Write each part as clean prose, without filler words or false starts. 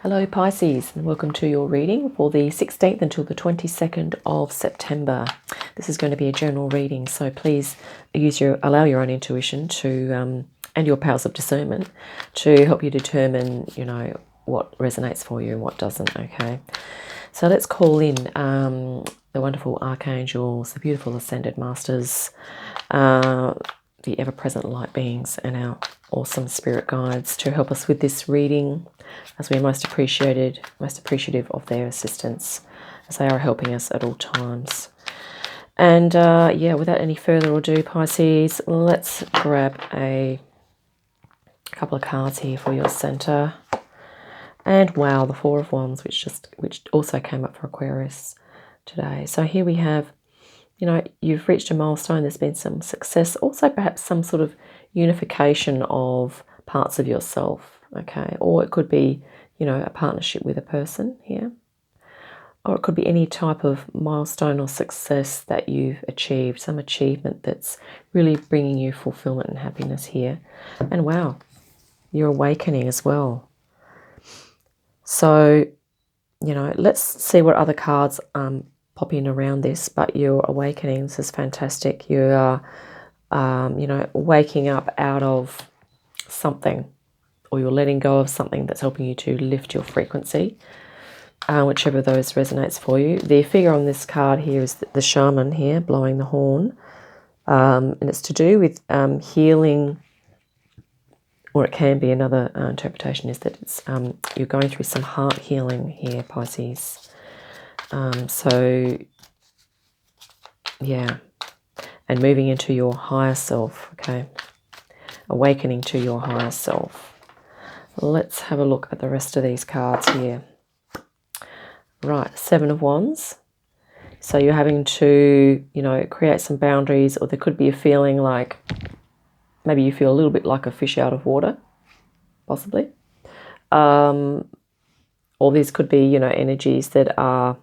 Hello Pisces, and welcome to your reading for the 16th until the 22nd of September. This is going to be a general reading, so please allow your own intuition to and your powers of discernment to help you determine, what resonates for you and what doesn't. Okay, so let's call in the wonderful archangels, the beautiful ascended masters, the ever-present light beings, and our awesome spirit guides to help us with this reading, as we are most appreciative of their assistance, as they are helping us at all times. And without any further ado, Pisces, let's grab a couple of cards here for your center. And wow, the Four of Wands, which also came up for Aquarius today. So here we have, you've reached a milestone. There's been some success, also perhaps some sort of unification of parts of yourself. Okay, or it could be, a partnership with a person here, or it could be any type of milestone or success that you've achieved, some achievement that's really bringing you fulfillment and happiness here. And wow, you're awakening as well. So, let's see what other cards pop in around this, but you're awakening. This is fantastic. You are, waking up out of something, or you're letting go of something that's helping you to lift your frequency, whichever of those resonates for you. The figure on this card here is the shaman here, blowing the horn, and it's to do with healing, or it can be another interpretation is that it's you're going through some heart healing here, Pisces. And moving into your higher self, okay? Awakening to your higher self. Let's have a look at the rest of these cards here. Right, Seven of Wands. So you're having to, create some boundaries, or there could be a feeling like maybe you feel a little bit like a fish out of water, possibly. Or these could be, energies that are,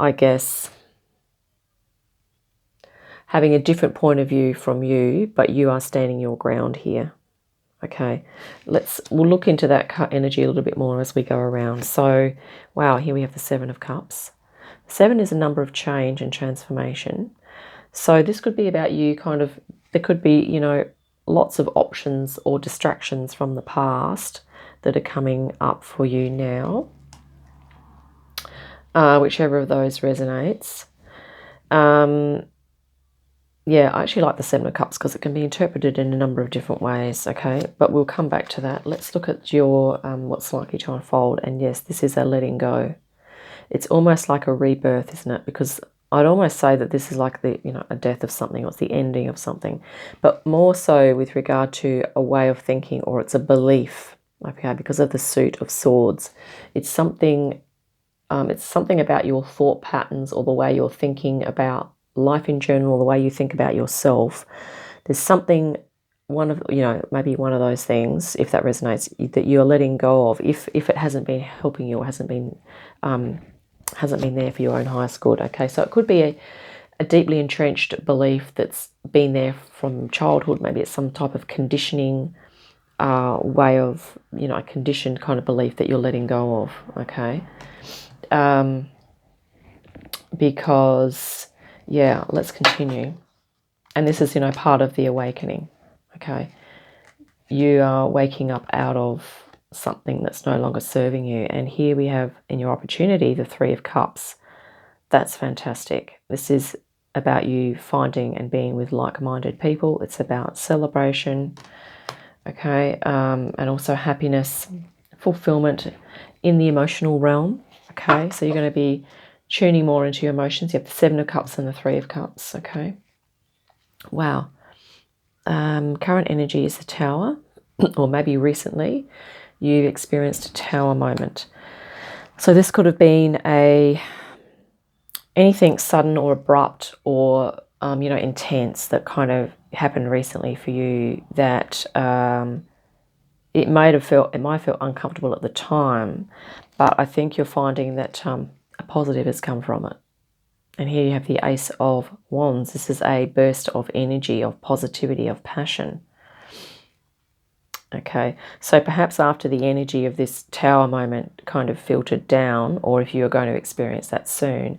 I guess, having a different point of view from you, but you are standing your ground here. Okay, we'll look into that energy a little bit more as we go around. So, wow, here we have the Seven of Cups. Seven is a number of change and transformation. So this could be about you there could be, lots of options or distractions from the past that are coming up for you now. Whichever of those resonates. Yeah, I actually like the Seven of Cups because it can be interpreted in a number of different ways, okay? But we'll come back to that. Let's look at your what's likely to unfold. And yes, this is a letting go. It's almost like a rebirth, isn't it? Because I'd almost say that this is like the, a death of something, or it's the ending of something. But more so with regard to a way of thinking, or it's a belief, okay? Because of the Suit of Swords. It's something about your thought patterns, or the way you're thinking about life in general, the way you think about yourself. There's something, maybe one of those things, if that resonates, that you're letting go of, if it hasn't been helping you, or hasn't been there for your own highest good. Okay, so it could be a deeply entrenched belief that's been there from childhood. Maybe it's some type of conditioning way of, a conditioned kind of belief that you're letting go of. Okay, because let's continue. And this is, part of the awakening, okay? You are waking up out of something that's no longer serving you. And here we have, in your opportunity, the Three of Cups. That's fantastic. This is about you finding and being with like-minded people. It's about celebration, okay? And also happiness, fulfillment in the emotional realm, okay? So you're going to be tuning more into your emotions. You have the Seven of Cups and the Three of Cups, okay? Wow. Current energy is the Tower, or maybe recently you've experienced a Tower moment. So this could have been anything sudden or abrupt, or intense that kind of happened recently for you, that it might feel uncomfortable at the time, but I think you're finding that a positive has come from it. And here you have the Ace of Wands. This is a burst of energy, of positivity, of passion. Okay, so perhaps after the energy of this Tower moment kind of filtered down, or if you're going to experience that soon,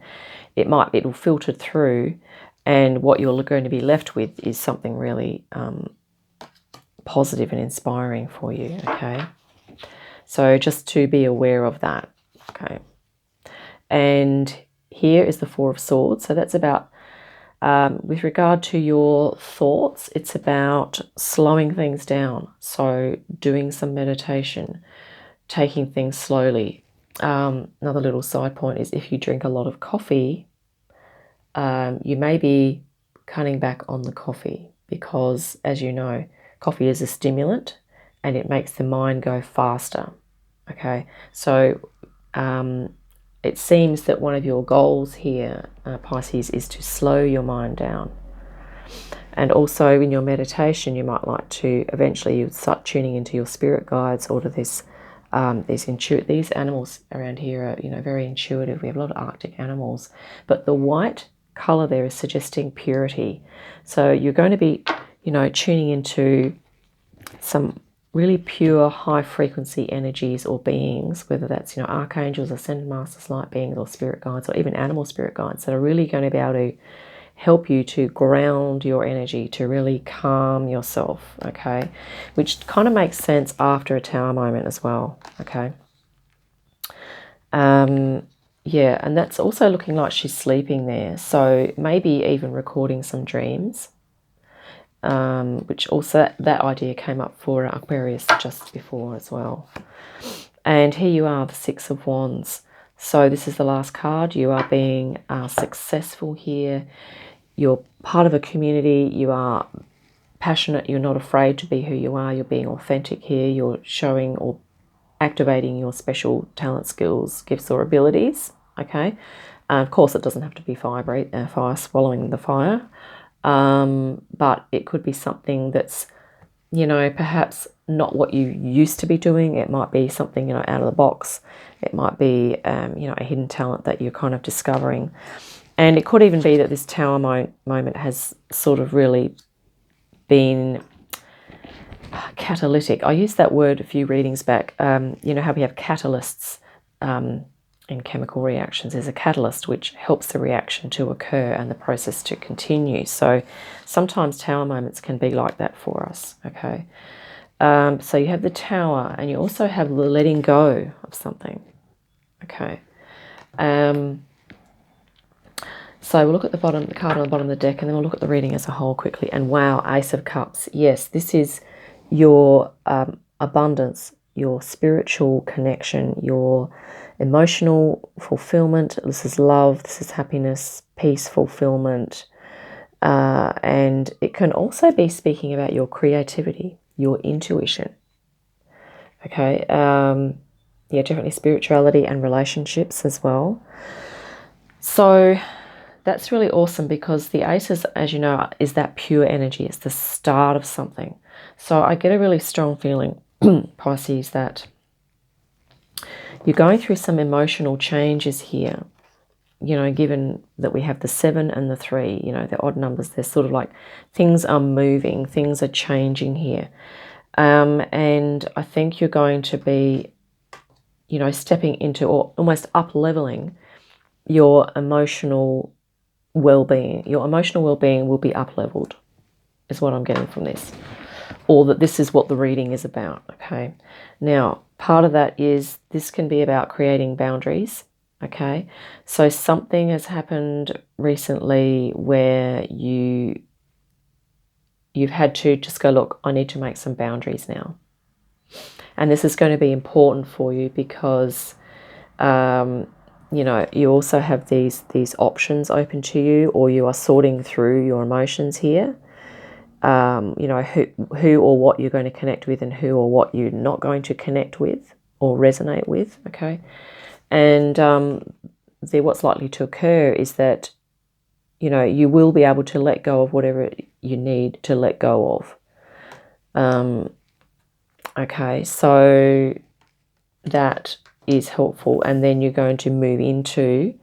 it'll filter through, and what you're going to be left with is something really positive and inspiring for you. Okay, so just to be aware of that. Okay, and here is the Four of Swords. So that's about, with regard to your thoughts, it's about slowing things down. So doing some meditation, taking things slowly. Another little side point is if you drink a lot of coffee, you may be cutting back on the coffee because, as you know, coffee is a stimulant and it makes the mind go faster. Okay, so it seems that one of your goals here, Pisces, is to slow your mind down. And also in your meditation, you might like to eventually start tuning into your spirit guides or to this. These animals around here are, very intuitive. We have a lot of Arctic animals, but the white color there is suggesting purity. So you're going to be, tuning into some really pure, high frequency energies or beings, whether that's, archangels, ascended masters, light beings, or spirit guides, or even animal spirit guides that are really going to be able to help you to ground your energy, to really calm yourself, okay? Which kind of makes sense after a Tower moment as well, okay? Yeah, and that's also looking like she's sleeping there. So maybe even recording some dreams, which also that idea came up for Aquarius just before as well. And here you are, the Six of Wands. So this is the last card. You are being successful here. You're part of a community. You are passionate. You're not afraid to be who you are. You're being authentic here. You're showing or activating your special talent, skills, gifts, or abilities. Okay. Of course, it doesn't have to be fire swallowing the fire. But it could be something that's, perhaps not what you used to be doing. It might be something, out of the box. It might be, a hidden talent that you're kind of discovering. And it could even be that this Tower moment has sort of really been catalytic. I used that word a few readings back. How we have catalysts in chemical reactions. There's a catalyst which helps the reaction to occur and the process to continue. So sometimes Tower moments can be like that for us, okay? So you have the Tower, and you also have the letting go of something, okay? So we'll look at the card on the bottom of the deck, and then we'll look at the reading as a whole quickly. And wow, Ace of Cups. Yes, this is your abundance, your spiritual connection, your emotional fulfillment. This is love, this is happiness, peace, fulfillment. And it can also be speaking about your creativity, your intuition. Okay, yeah, definitely spirituality and relationships as well. So that's really awesome because the Aces, as you know, is that pure energy. It's the start of something. So I get a really strong feeling, Pisces, that you're going through some emotional changes here. Given that we have the 7 and the 3, the odd numbers, they're sort of like things are moving, things are changing here. And I think you're going to be, stepping into or almost up-leveling your emotional well-being. Your emotional well-being will be up-leveled, is what I'm getting from this. Or that this is what the reading is about, okay? Now, part of that is this can be about creating boundaries, okay? So something has happened recently where you've had to just go, look, I need to make some boundaries now. And this is going to be important for you because you also have these options open to you, or you are sorting through your emotions here. Who or what you're going to connect with and who or what you're not going to connect with or resonate with, okay? And what's likely to occur is that, you will be able to let go of whatever you need to let go of. Okay, so that is helpful. And then you're going to move into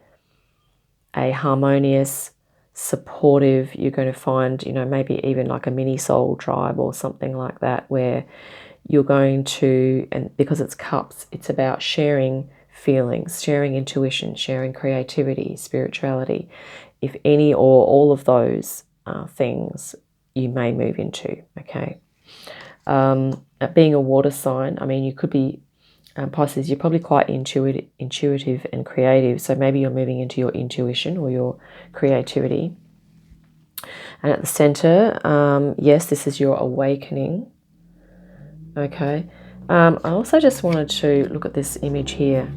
a harmonious, supportive, you're going to find, maybe even like a mini soul tribe or something like that, where, you're going to, and because it's cups, it's about sharing feelings, sharing intuition, sharing creativity, spirituality. If any or all of those things you may move into, okay? Being a water sign, I mean, you could be, Pisces, you're probably quite intuitive and creative, so maybe you're moving into your intuition or your creativity. And at the center, yes, this is your awakening, okay? I also just wanted to look at this image here.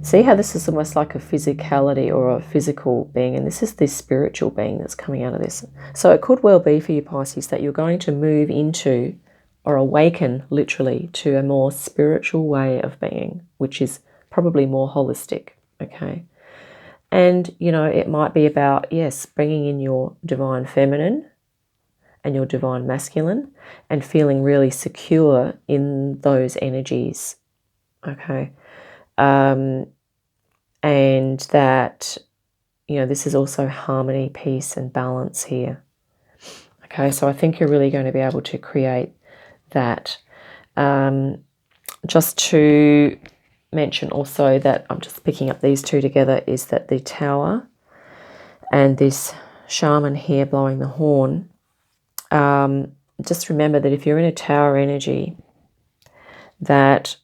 See how this is almost like a physicality or a physical being, and this is this spiritual being that's coming out of this. So it could well be for you, Pisces, that you're going to move into or awaken literally to a more spiritual way of being, which is probably more holistic, okay? And, you know, it might be about, yes, bringing in your divine feminine and your divine masculine and feeling really secure in those energies, okay? And that, you know, this is also harmony, peace, and balance here. Okay, so I think you're really going to be able to create that. Just to mention also that I'm just picking up these two together is that the Tower and this shaman here blowing the horn, just remember that if you're in a Tower energy, that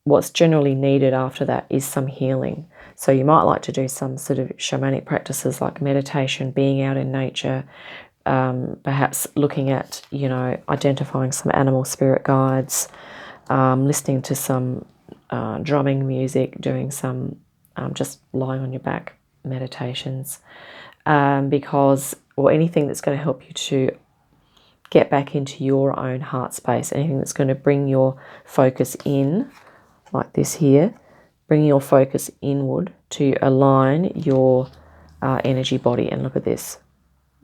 what's generally needed after that is some healing. So you might like to do some sort of shamanic practices like meditation, being out in nature, perhaps looking at, you know, identifying some animal spirit guides, listening to some drumming music, doing some just lying on your back meditations, because, or anything that's going to help you to get back into your own heart space, anything that's going to bring your focus in, like this here, bring your focus inward to align your energy body. And look at this,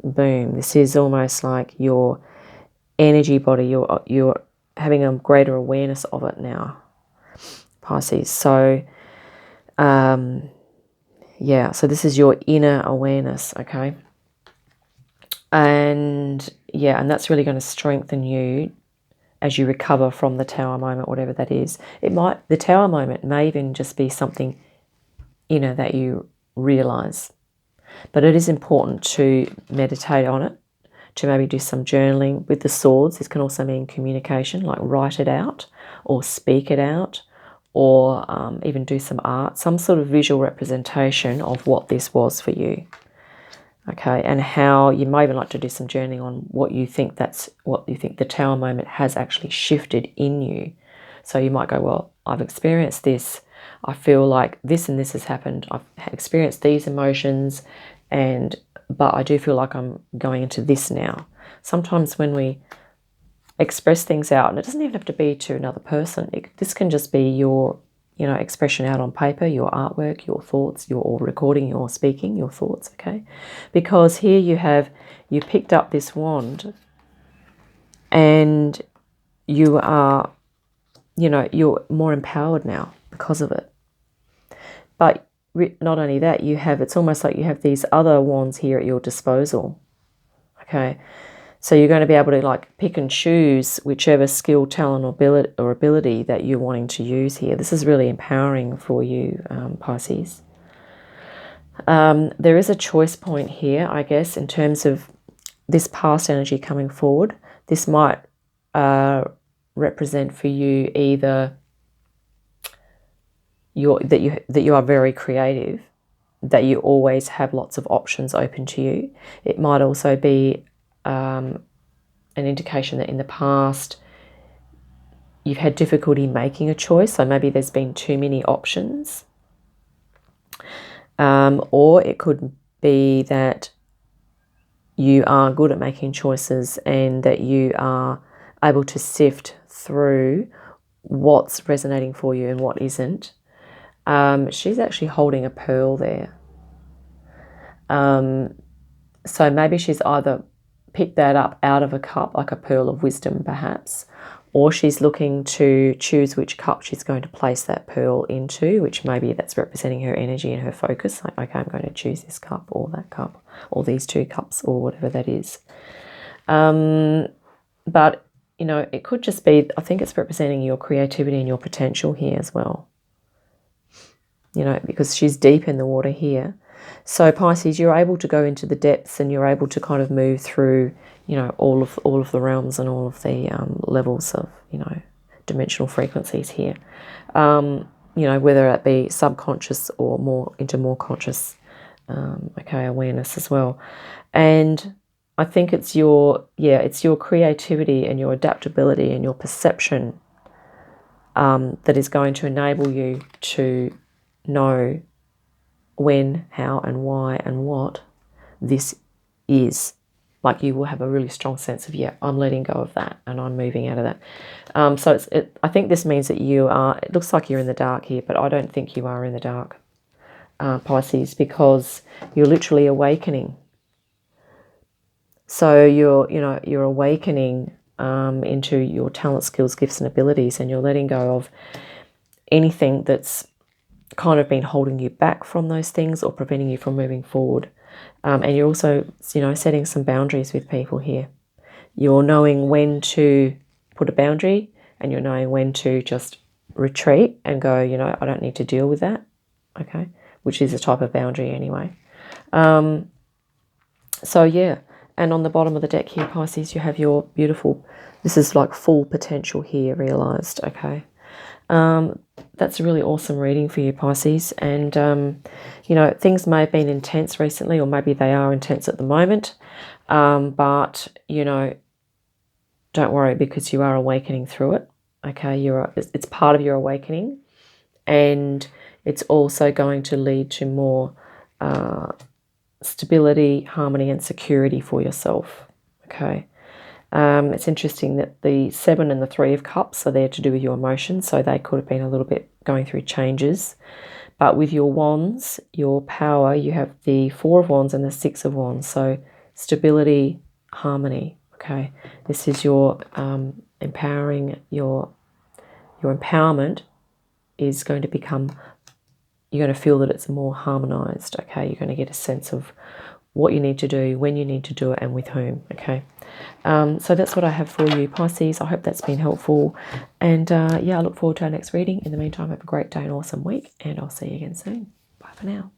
boom, this is almost like your energy body, you're having a greater awareness of it now, Pisces. So yeah, so this is your inner awareness, okay? And yeah, and that's really going to strengthen you as you recover from the Tower moment, whatever that is. The Tower moment may even just be something, you know, that you realize. But it is important to meditate on it, to maybe do some journaling with the swords. This can also mean communication, like write it out or speak it out, or even do some art, some sort of visual representation of what this was for you. Okay, and how you might even like to do some journaling on what you think the Tower moment has actually shifted in you. So you might go, well, I've experienced this. I feel like this and this has happened. I've experienced these emotions, but I do feel like I'm going into this now. Sometimes when we express things out, and it doesn't even have to be to another person. This can just be your, you know, expression out on paper, your artwork, your thoughts, or recording, your speaking, your thoughts, okay? Because here you picked up this wand and you are, you know, you're more empowered now because of it. But not only that, it's almost like you have these other wands here at your disposal, okay? So you're going to be able to like pick and choose whichever skill, talent, or ability that you're wanting to use here. This is really empowering for you, Pisces. There is a choice point here, I guess, in terms of this past energy coming forward. This might represent for you either that you are very creative, that you always have lots of options open to you. It might also be an indication that in the past you've had difficulty making a choice, so maybe there's been too many options. Or it could be that you are good at making choices and that you are able to sift through what's resonating for you and what isn't. She's actually holding a pearl there. So maybe she's either picked that up out of a cup, like a pearl of wisdom perhaps, or she's looking to choose which cup she's going to place that pearl into, which maybe that's representing her energy and her focus. Like, okay, I'm going to choose this cup or that cup or these two cups or whatever that is. But you know, it could just be, I think it's representing your creativity and your potential here as well. You know, because she's deep in the water here. So Pisces, you're able to go into the depths and you're able to kind of move through, you know, all of the realms and all of the levels of, you know, dimensional frequencies here. You know, whether it be subconscious or more into more conscious, okay, awareness as well. And I think it's your, it's your creativity and your adaptability and your perception that is going to enable you to know when, how, and why, and what this is. Like, you will have a really strong sense of, yeah, I'm letting go of that and I'm moving out of that. So I think this means that you are, it looks like you're in the dark here, but I don't think you are in the dark, Pisces, because you're literally awakening. So you're awakening into your talent, skills, gifts, and abilities, and you're letting go of anything that's kind of been holding you back from those things or preventing you from moving forward. And you're also, you know, setting some boundaries with people here. You're knowing when to put a boundary and you're knowing when to just retreat and go, you know, I don't need to deal with that, okay, which is a type of boundary anyway. So, yeah, and on the bottom of the deck here, Pisces, you have your beautiful, this is like full potential here realised, okay. That's a really awesome reading for you, Pisces. And, you know, things may have been intense recently, or maybe they are intense at the moment. But, you know, don't worry, because you are awakening through it. Okay, it's part of your awakening. And it's also going to lead to more stability, harmony, and security for yourself. Okay. It's interesting that the 7 and the 3 of Cups are there to do with your emotions, so they could have been a little bit going through changes. But with your wands, your power, you have the 4 of Wands and the 6 of Wands, so stability, harmony, okay? This is your empowering, your empowerment is going to become, you're going to feel that it's more harmonized, okay? You're going to get a sense of what you need to do, when you need to do it, and with whom, okay? So that's what I have for you, Pisces. I hope that's been helpful. And yeah, I look forward to our next reading. In the meantime, have a great day and awesome week, and I'll see you again soon. Bye for now.